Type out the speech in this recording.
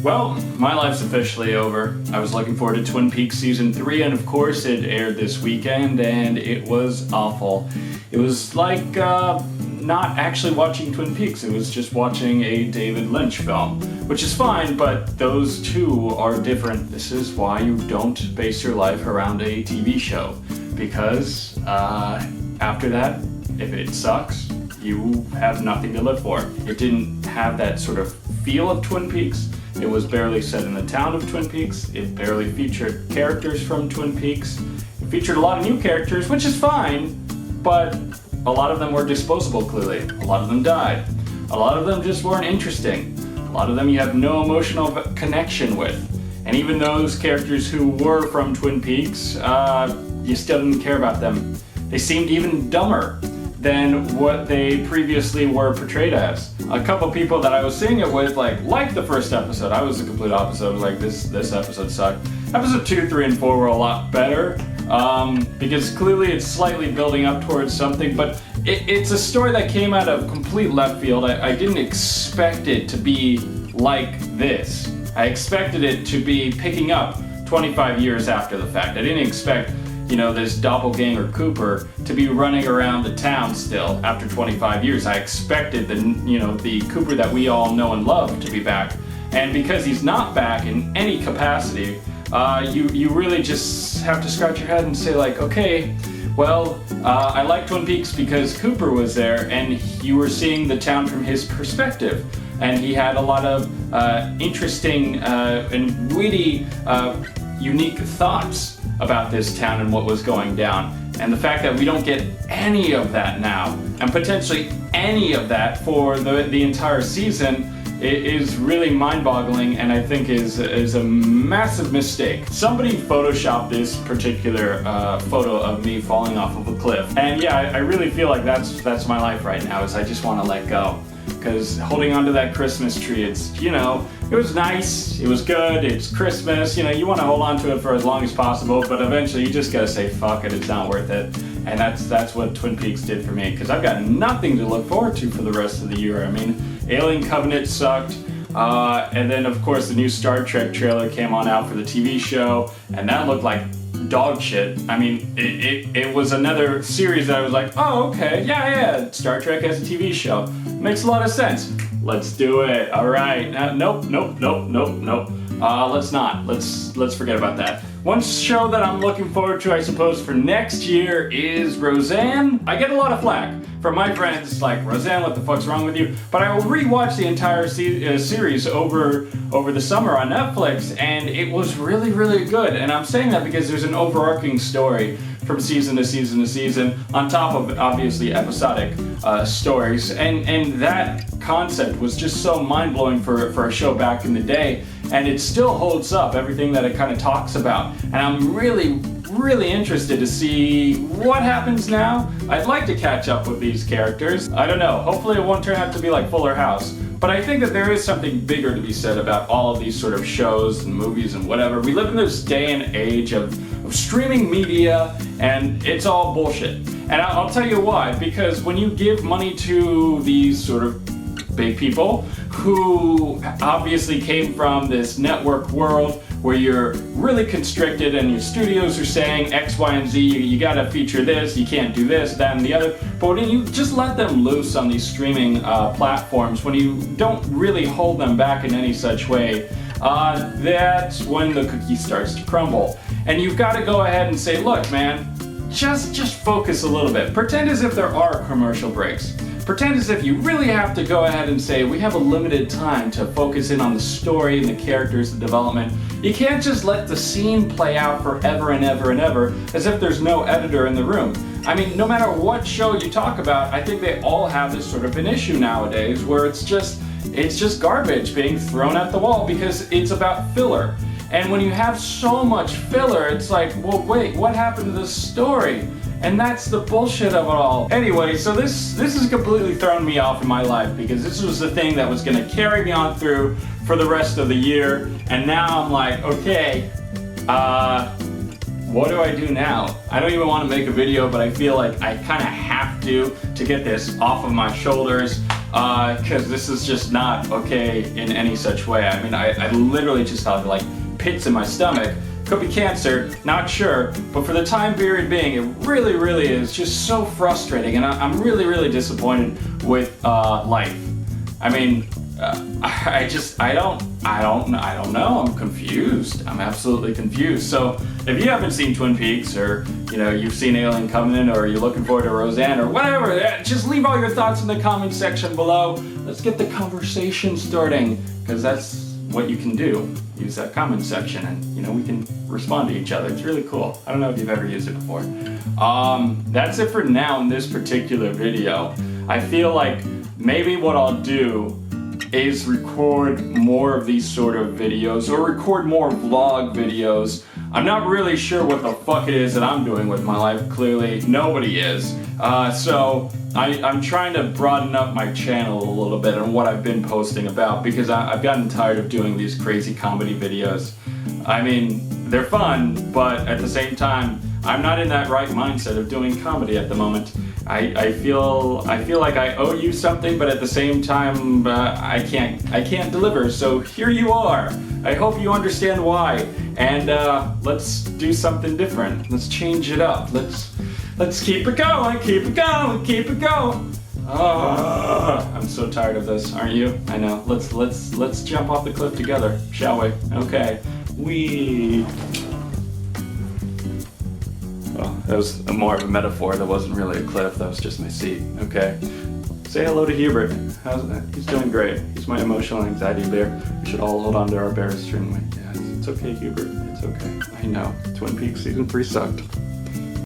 Well, my life's officially over. I was looking forward to Twin Peaks Season 3, and of course it aired this weekend, and it was awful. It was like not actually watching Twin Peaks, it was just watching a David Lynch film, which is fine, but those two are different. This is why you don't base your life around a TV show, because after that, if it sucks, you have nothing to live for. It didn't have that sort of feel of Twin Peaks. It was barely set in the town of Twin Peaks. It barely featured characters from Twin Peaks. It featured a lot of new characters, which is fine, but a lot of them were disposable, clearly. A lot of them died. A lot of them just weren't interesting. A lot of them you have no emotional connection with. And even those characters who were from Twin Peaks, you still didn't care about them. They seemed even dumber than what they previously were portrayed as. A couple people that I was seeing it with liked the first episode. I was the complete opposite. I was like, this episode sucked. Episode 2, 3, and 4 were a lot better, because clearly it's slightly building up towards something, but it's a story that came out of complete left field. I didn't expect it to be like this. I expected it to be picking up 25 years after the fact. I didn't expect this doppelganger Cooper to be running around the town still after 25 years. I expected the Cooper that we all know and love to be back. And because he's not back in any capacity, you really just have to scratch your head and say okay, well, I like Twin Peaks because Cooper was there and you were seeing the town from his perspective. And he had a lot of interesting and witty, unique thoughts about this town and what was going down. And the fact that we don't get any of that now, and potentially any of that for the entire season, is really mind-boggling, and I think is a massive mistake. Somebody photoshopped this particular photo of me falling off of a cliff. And yeah, I really feel like that's my life right now, is I just want to let go. Because holding onto that Christmas tree, it's, it was nice, it was good, it's Christmas, you want to hold on to it for as long as possible, but eventually you just gotta say, fuck it, it's not worth it. And that's what Twin Peaks did for me, because I've got nothing to look forward to for the rest of the year. I mean, Alien Covenant sucked, and then of course the new Star Trek trailer came on out for the TV show, and that looked like dog shit. I mean, it was another series that I was like, oh, okay, yeah, Star Trek as a TV show. Makes a lot of sense. Let's do it. All right. Nope. Let's not. Let's forget about that. One show that I'm looking forward to, I suppose, for next year is Roseanne. I get a lot of flack from my friends like, Roseanne, what the fuck's wrong with you? But I will rewatch the entire series over the summer on Netflix, and it was really, really good. And I'm saying that because there's an overarching story from season to season to season, on top of obviously episodic stories, and that concept was just so mind-blowing for a show back in the day, and it still holds up, everything that it kind of talks about, and I'm really interested to see what happens now. I'd like to catch up with these characters. I don't know, hopefully it won't turn out to be like Fuller House, but I think that there is something bigger to be said about all of these sort of shows and movies and whatever. We live in this day and age of streaming media, and it's all bullshit. And I'll tell you why, because when you give money to these sort of big people who obviously came from this network world where you're really constricted and your studios are saying X, Y, and Z, you gotta feature this, you can't do this, that, and the other. But when you just let them loose on these streaming platforms, when you don't really hold them back in any such way, that's when the cookie starts to crumble. And you've got to go ahead and say, look, man, just focus a little bit. Pretend as if there are commercial breaks. Pretend as if you really have to go ahead and say, we have a limited time to focus in on the story and the characters, the development. You can't just let the scene play out forever and ever and ever as if there's no editor in the room. I mean, no matter what show you talk about, I think they all have this sort of an issue nowadays where it's just garbage being thrown at the wall because it's about filler. And when you have so much filler, it's like, well, wait, what happened to the story? And that's the bullshit of it all. Anyway, so this has completely thrown me off in my life because this was the thing that was gonna carry me on through for the rest of the year. And now I'm like, okay, what do I do now? I don't even want to make a video, but I feel like I kind of have to get this off of my shoulders. because this is just not okay in any such way. I mean, I literally just have like pits in my stomach. Could be cancer, not sure, but for the time period being, it really, really is just so frustrating, and I'm really, really disappointed with life. I mean, I don't know. I'm confused. I'm absolutely confused. So if you haven't seen Twin Peaks, or you've seen Alien Covenant, or you're looking forward to Roseanne, or whatever, just leave all your thoughts in the comment section below. Let's get the conversation starting, because that's what you can do. Use that comment section, and we can respond to each other. It's really cool. I don't know if you've ever used it before. That's it for now in this particular video. I feel like maybe what I'll do is record more of these sort of videos, or record more vlog videos. I'm not really sure what the fuck it is that I'm doing with my life. Clearly nobody is. So I'm trying to broaden up my channel a little bit and what I've been posting about, because I've gotten tired of doing these crazy comedy videos. I mean, they're fun, but at the same time, I'm not in that right mindset of doing comedy at the moment. I feel like I owe you something, but at the same time, I can't deliver. So here you are. I hope you understand why. And let's do something different. Let's change it up. Let's keep it going, keep it going, keep it going. I'm so tired of this, aren't you? I know. Let's jump off the cliff together, shall we? Okay. Well, that was more of a metaphor. That wasn't really a cliff. That was just my seat. Okay. Say hello to Hubert. How's that? He's doing great. He's my emotional anxiety bear. We should all hold on to our bears, shouldn't we? Yeah, it's okay, Hubert. It's okay. I know. Twin Peaks season 3 sucked.